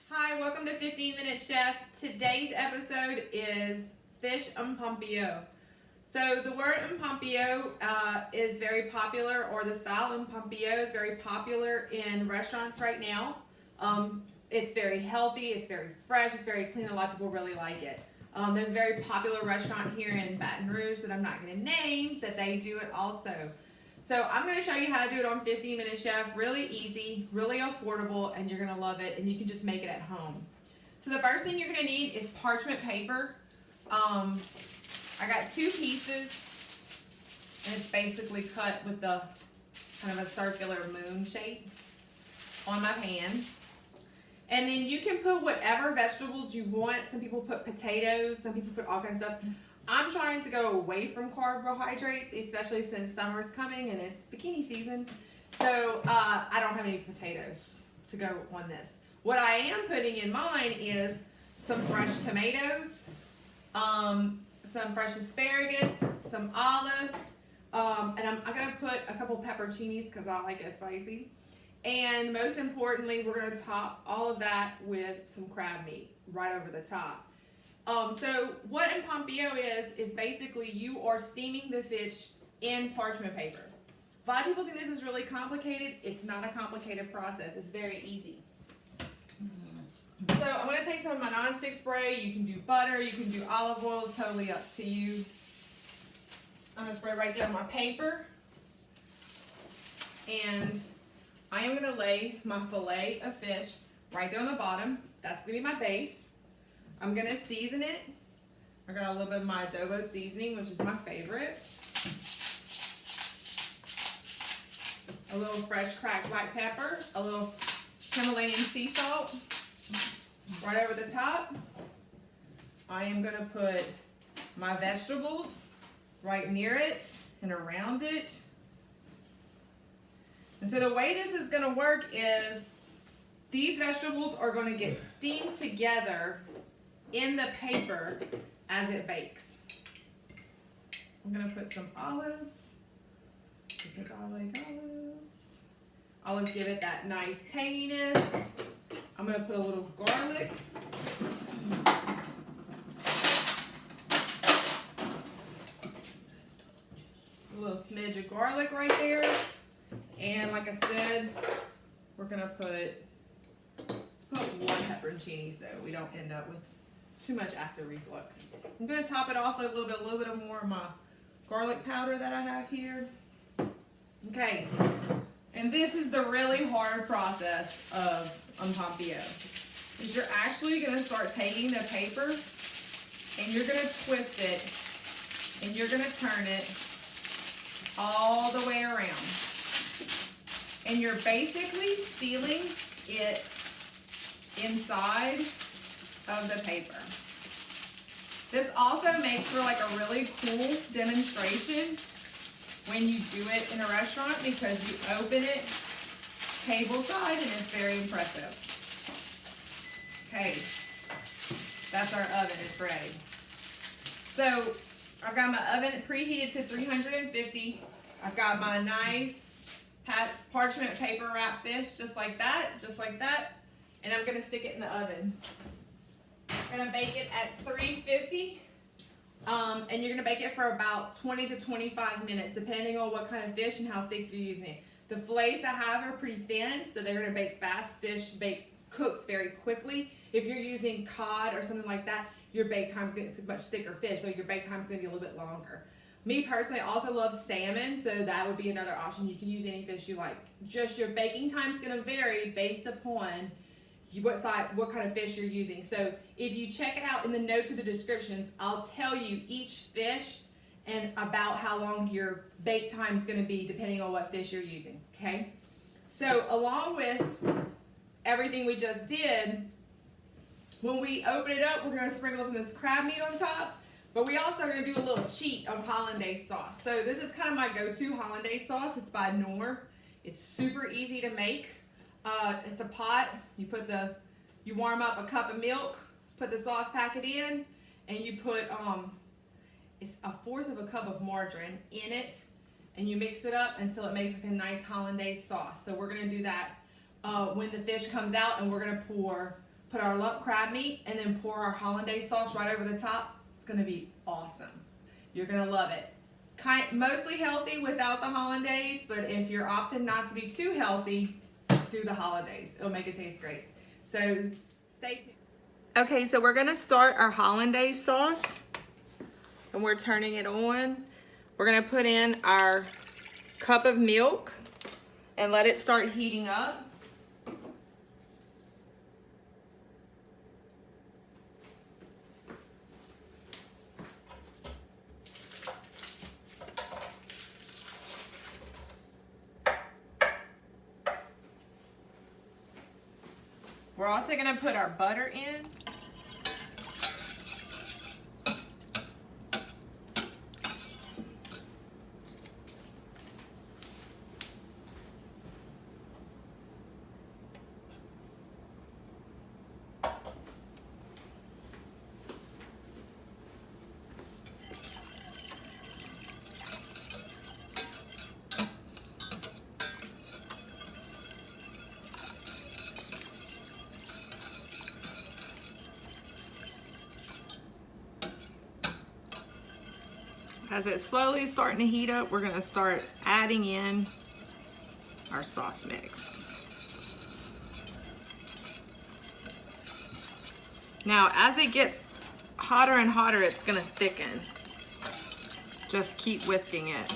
Hi, welcome to 15-Minute Chef. Today's episode is fish empampillo. So the word empampillo is very popular, or the style empampillo is very popular in restaurants right now. It's very healthy, it's very fresh, it's very clean. A lot of people really like it. There's a very popular restaurant here in Baton Rouge that I'm not going to name that they do it also. So I'm going to show you how to do it on 15-Minute Chef. Really easy, really affordable, and you're going to love it, and you can just make it at home. So the first thing you're going to need is parchment paper. I got 2 pieces, and it's basically cut with the kind of a circular moon shape on my pan. And then you can put whatever vegetables you want. Some people put potatoes, some people put all kinds of stuff. I'm trying to go away from carbohydrates, especially since summer's coming and it's bikini season. So I don't have any potatoes to go on this. What I am putting in mine is some fresh tomatoes, some fresh asparagus, some olives, and I'm going to put a couple pepperoncinis because I like it spicy. And most importantly, we're going to top all of that with some crab meat right over the top. So what empampillo is basically you are steaming the fish in parchment paper. A lot of people think this is really complicated. It's not a complicated process. It's very easy. So I'm going to take some of my nonstick spray. You can do butter. You can do olive oil. It's totally up to you. I'm going to spray right there on my paper. And I am going to lay my fillet of fish right there on the bottom. That's going to be my base. I'm going to season it. I got a little bit of my adobo seasoning, which is my favorite. A little fresh cracked black pepper. A little Himalayan sea salt right over the top. I am going to put my vegetables right near it and around it. And so the way this is going to work is these vegetables are going to get steamed together in the paper as it bakes. I'm going to put some olives because I like olives. Olives give it that nice tanginess. I'm going to put a little garlic. Just a little smidge of garlic right there. And like I said, we're going to let's put 1 pepperoncini so we don't end up with too much acid reflux. I'm going to top it off with a little bit of more of my garlic powder that I have here. Okay, and this is the really hard process of empampillo. Is you're actually going to start taking the paper and you're going to twist it and you're going to turn it all the way around. And you're basically sealing it inside of the paper. This also makes for like a really cool demonstration when you do it in a restaurant because you open it table side and it's very impressive. Okay, that's our oven, it's ready. So I've got my oven preheated to 350. I've got my nice parchment paper wrap fish just like that, and I'm gonna stick it in the oven. I'm gonna bake it at 350, and you're gonna bake it for about 20 to 25 minutes, depending on what kind of fish and how thick you're using it. The fillets I have are pretty thin, so they're gonna bake fast. Fish cooks very quickly. If you're using cod or something like that, your bake time's gonna be much thicker fish, so your bake time's gonna be a little bit longer. Me personally, I also love salmon, so that would be another option. You can use any fish you like. Just your baking time's gonna vary based upon what kind of fish you're using. So if you check it out in the notes of the descriptions, I'll tell you each fish and about how long your bake time is going to be depending on what fish you're using. Okay, so along with everything we just did, when we open it up, we're going to sprinkle some of this crab meat on top, but we also are going to do a little cheat of hollandaise sauce. So this is kind of my go-to hollandaise sauce. It's by Knorr. It's super easy to make. It's a pot. You warm up a cup of milk, put the sauce packet in, and you put it's 1/4 of a cup of margarine in it, and you mix it up until it makes like a nice hollandaise sauce. So we're gonna do that when the fish comes out, and we're gonna put put our lump crab meat, and then pour our hollandaise sauce right over the top. It's gonna be awesome. You're gonna love it. Mostly healthy without the hollandaise, but if you're opting not to be too healthy, do the hollandaise. It'll make it taste great. So stay tuned. Okay, so we're gonna start our hollandaise sauce, and we're turning it on. We're gonna put in our cup of milk and let it start heating up. We're also going to put our butter in. As it's slowly starting to heat up, we're going to start adding in our sauce mix. Now, as it gets hotter and hotter, it's going to thicken. Just keep whisking it.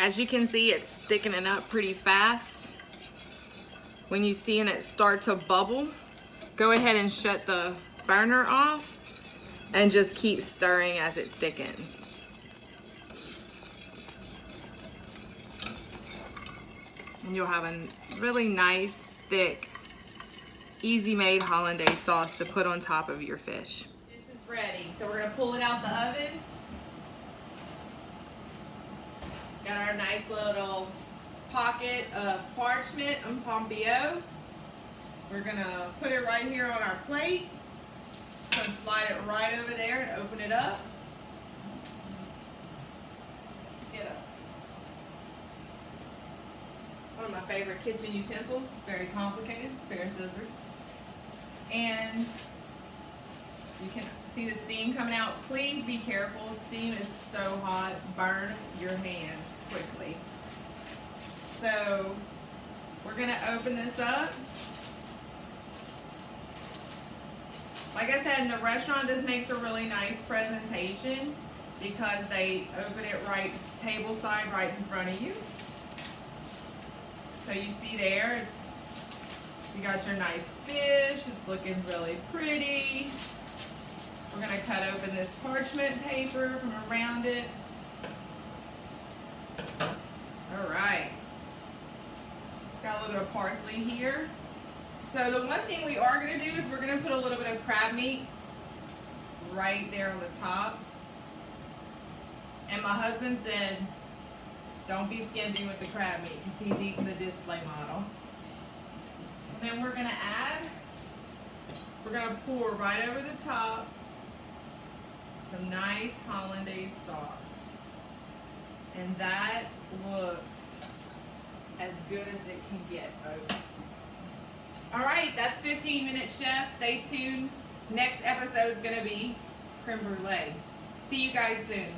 As you can see, it's thickening up pretty fast. When you see it start to bubble, go ahead and shut the burner off and just keep stirring as it thickens. And you'll have a really nice, thick, easy-made hollandaise sauce to put on top of your fish. Dish is ready, so we're gonna pull it out the oven. Got our nice little pocket of parchment and Papillote. We're gonna put it right here on our plate. Just gonna slide it right over there and open it up. Get up. One of my favorite kitchen utensils. Very complicated. Spare scissors. And you can see the steam coming out. Please be careful. Steam is so hot. Burn your hand quickly. So we're going to open this up. Like I said, in the restaurant, this makes a really nice presentation because they open it right table side right in front of you. So you see there, you got your nice fish. It's looking really pretty. We're going to cut open this parchment paper from around it. All right. Just got a little bit of parsley here. So the one thing we are going to do is we're going to put a little bit of crab meat right there on the top. And my husband said, don't be skimpy with the crab meat because he's eating the display model. And then we're going to pour right over the top some nice hollandaise sauce. And that looks as good as it can get, folks. All right, that's 15 Minutes Chef. Stay tuned. Next episode is going to be creme brulee. See you guys soon.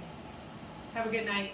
Have a good night.